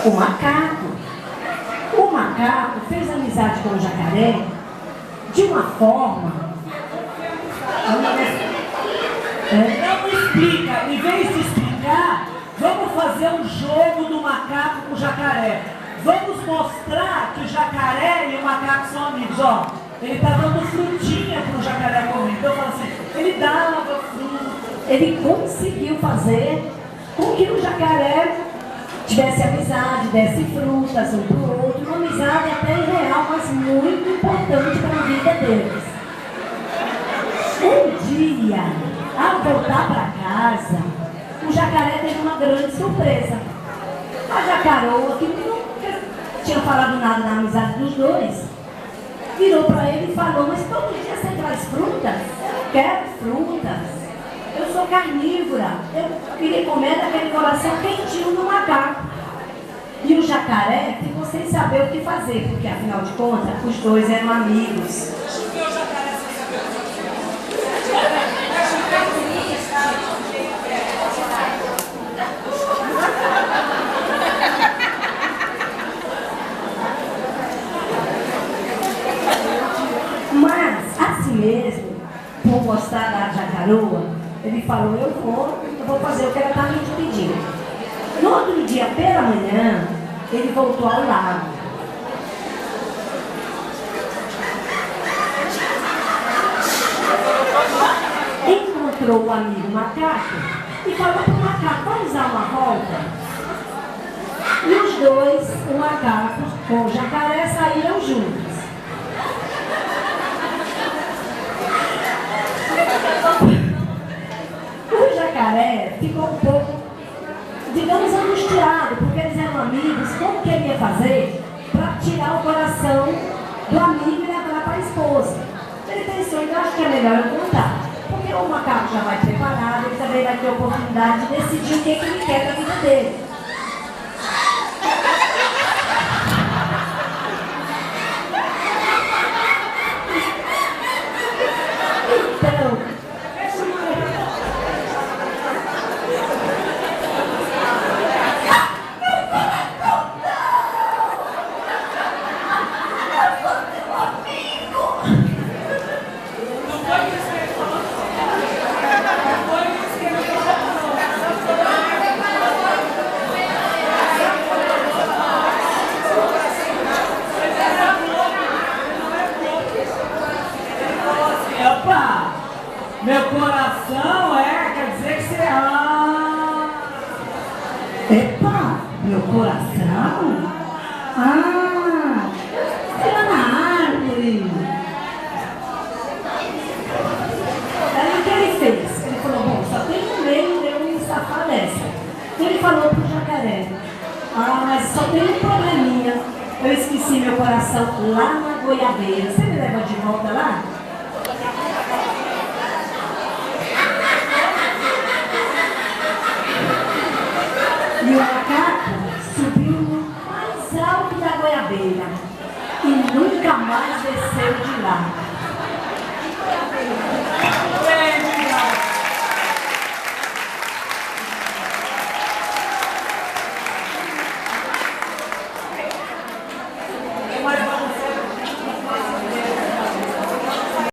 O macaco. O macaco fez amizade com o jacaré de uma forma... Não explica, em vez de explicar, vamos fazer um jogo do macaco com o jacaré. Vamos mostrar que o jacaré e o macaco são amigos, ó. Ele tá dando frutinha pro jacaré comer. Então eu falo assim, ele dava fruta. Ele conseguiu fazer com que o jacaré tivesse amizade, desse frutas um pro outro. Uma amizade até irreal, mas muito importante para a vida deles. Um dia, ao voltar para casa, o jacaré teve uma grande surpresa. A jacaroa, que nunca tinha falado nada da amizade dos dois, virou para ele e falou, mas todo dia você traz frutas? Eu quero frutas. Eu sou carnívora. Eu queria comer daquele coração quentinho do macaco. E o jacaré ficou sem saber o que fazer, porque afinal de contas, os dois eram amigos. Mas, assim mesmo, por gostar da jacaroa, ele falou, eu vou fazer o que ela está me pedindo. No outro dia, pela manhã, ele voltou ao lago. Encontrou o amigo macaco e falou para o macaco, vamos dar uma volta? E os dois, o macaco com o jacaré, saíram juntos. O jacaré ficou um pouco, digamos, angustiado, porque eles eram amigos. Como que ele ia fazer para tirar o coração do amigo e levar para a esposa? Ele pensou, eu acho que é melhor eu contar, porque o macaco já vai preparado, ele também vai ter a oportunidade de decidir o que ele quer da vida dele. Meu coração quer dizer que você ama. Epa, meu coração? Fica na árvore. Aí o que ele fez? Ele falou, bom, só tem um meio de eu me safar dessa. Ele falou pro jacaré, mas só tem um probleminha. Eu esqueci meu coração lá na goiabeira. Você me leva de volta lá?